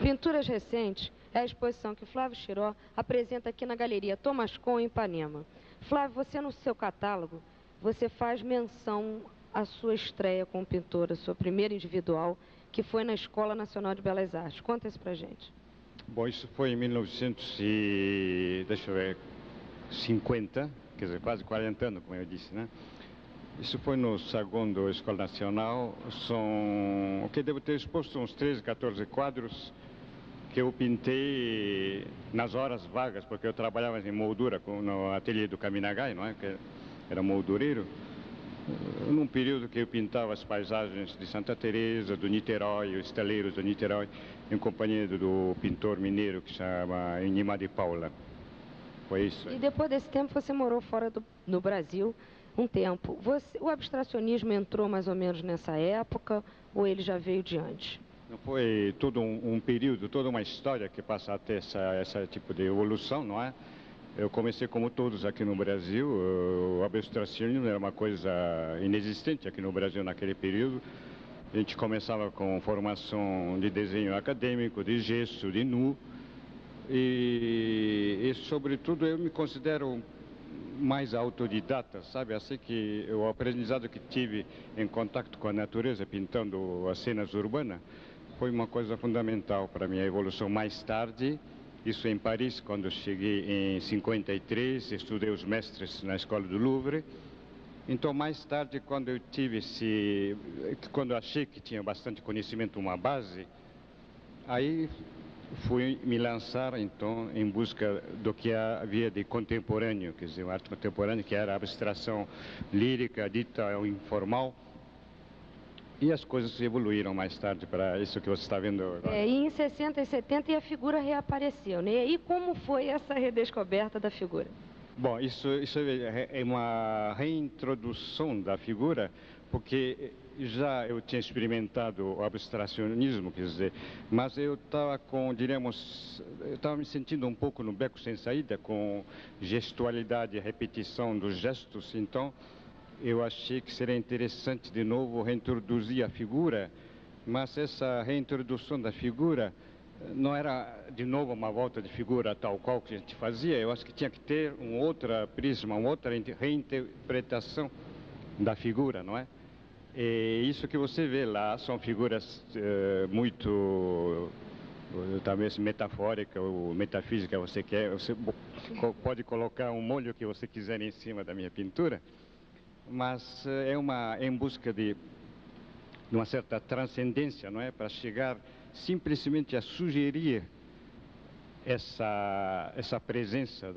Pinturas recentes é a exposição que Flávio Chiró apresenta aqui na Galeria Tomascon, em Ipanema. Flávio, você no seu catálogo, você faz menção à sua estreia como pintora, sua primeira individual, que foi na Escola Nacional de Belas Artes. Conta isso pra gente. Bom, isso foi em 1950, quer dizer, quase 40 anos, como eu disse, né? Isso foi no segundo Escola Nacional, o que devo ter exposto uns 13, 14 quadros que eu pintei nas horas vagas, porque eu trabalhava em moldura no ateliê do Kaminagai, não é? Que era moldureiro. Num período que eu pintava as paisagens de Santa Teresa, do Niterói, os estaleiros do Niterói, em companhia do pintor mineiro que se chama Inima de Paula. Foi isso. E depois desse tempo você morou fora no Brasil um tempo. O abstracionismo entrou mais ou menos nessa época ou ele já veio de antes? Foi todo um período, toda uma história que passa a ter esse tipo de evolução, não é? Eu comecei como todos aqui no Brasil, o abstracionismo era uma coisa inexistente aqui no Brasil naquele período. A gente começava com formação de desenho acadêmico, de gesso, de nu. E sobretudo, eu me considero mais autodidata, sabe? Assim que o aprendizado que tive em contato com a natureza, pintando as cenas urbanas, foi uma coisa fundamental para a minha evolução mais tarde. Isso em Paris, quando eu cheguei em 53, estudei os mestres na Escola do Louvre. Então, mais tarde, quando eu quando eu achei que tinha bastante conhecimento, uma base, aí fui me lançar, então, em busca do que havia de contemporâneo, quer dizer, uma arte contemporânea, que era a abstração lírica, dita ou informal. E as coisas evoluíram mais tarde para isso que você está vendo agora. E em 60 e 70 a figura reapareceu, né? E como foi essa redescoberta da figura? Bom, isso é uma reintrodução da figura, porque já eu tinha experimentado o abstracionismo, quer dizer, mas eu estava eu estava me sentindo um pouco no beco sem saída, com gestualidade, repetição dos gestos, então eu achei que seria interessante de novo reintroduzir a figura, mas essa reintrodução da figura não era de novo uma volta de figura tal qual que a gente fazia. Eu acho que tinha que ter um outro prisma, uma outra reinterpretação da figura, não é? E isso que você vê lá são figuras muito, talvez metafórica ou metafísica, você pode colocar um molho que você quiser em cima da minha pintura, mas é em busca de uma certa transcendência, não é? Para chegar simplesmente a sugerir essa presença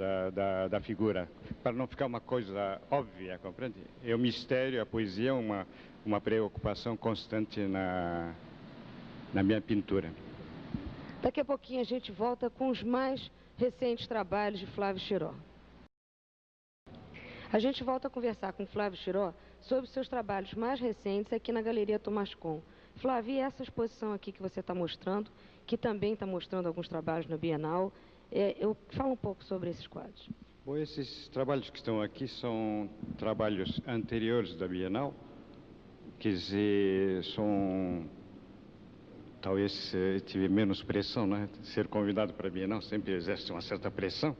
da figura, para não ficar uma coisa óbvia, compreende? É o mistério, a poesia é uma preocupação constante na minha pintura. Daqui a pouquinho a gente volta com os mais recentes trabalhos de Flávio Chiró. A gente volta a conversar com Flávio Chiró sobre seus trabalhos mais recentes aqui na Galeria Tomascon. Flávio, e essa exposição aqui que você está mostrando, que também está mostrando alguns trabalhos na Bienal, fala um pouco sobre esses quadros. Bom, esses trabalhos que estão aqui são trabalhos anteriores da Bienal, quer dizer, talvez tive menos pressão, né? Ser convidado para a Bienal sempre exerce uma certa pressão.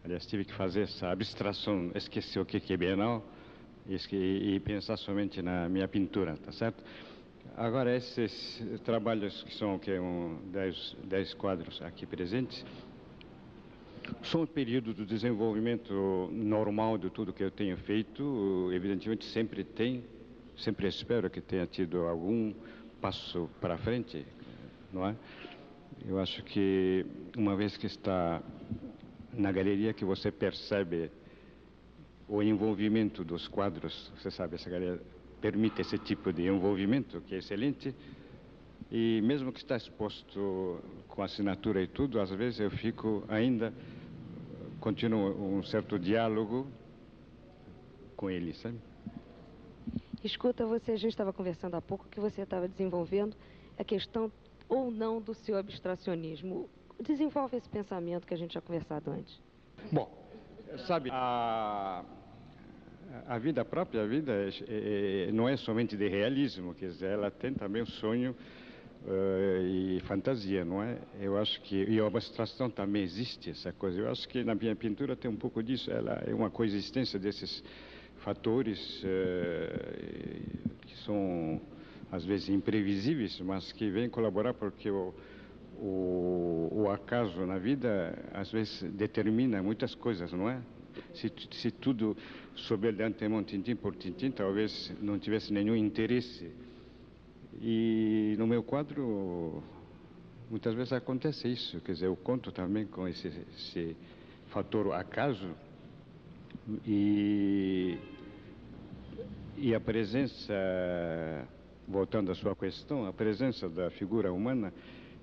Aliás, tive que fazer essa abstração, esquecer o que é Bienal e pensar somente na minha pintura, tá certo? Agora, esses trabalhos que são 10 quadros aqui presentes, são um período do desenvolvimento normal de tudo que eu tenho feito. Evidentemente, sempre espero que tenha tido algum passo para frente, não é? Eu acho que uma vez que está na galeria que você percebe o envolvimento dos quadros, você sabe, essa galeria permite esse tipo de envolvimento, que é excelente, e mesmo que está exposto com assinatura e tudo, às vezes eu continuo um certo diálogo com ele, sabe? Escuta, a gente estava conversando há pouco que você estava desenvolvendo a questão ou não do seu abstracionismo. Desenvolve esse pensamento que a gente tinha conversado antes. Bom, sabe, a vida, a própria vida, não é somente de realismo, quer dizer, ela tem também o sonho e fantasia, não é? Eu acho que, e a abstração também existe, essa coisa. Eu acho que na minha pintura tem um pouco disso, ela é uma coexistência desses fatores que são, às vezes, imprevisíveis, mas que vêm colaborar porque o acaso na vida, às vezes, determina muitas coisas, não é? Se tudo souber de antemão, tintim por tintim, talvez não tivesse nenhum interesse. E no meu quadro, muitas vezes acontece isso. Quer dizer, eu conto também com esse fator acaso e a presença, voltando à sua questão, a presença da figura humana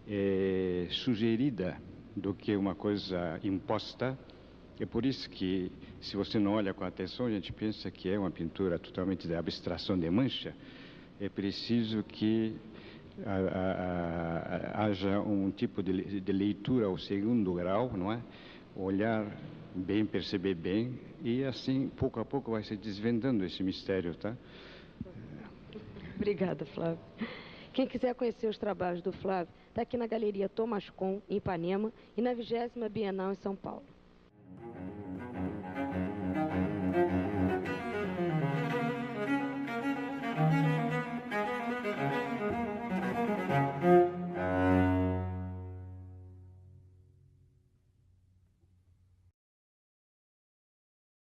é sugerida do que uma coisa imposta. É por isso que, se você não olha com atenção, a gente pensa que é uma pintura totalmente de abstração de mancha. É preciso que haja um tipo de leitura ao segundo grau, não é? Olhar bem, perceber bem, e assim, pouco a pouco, vai se desvendando esse mistério, tá? Obrigada, Flávio. Quem quiser conhecer os trabalhos do Flávio, está aqui na Galeria Thomas Kuhn, em Ipanema, e na 20ª Bienal, em São Paulo.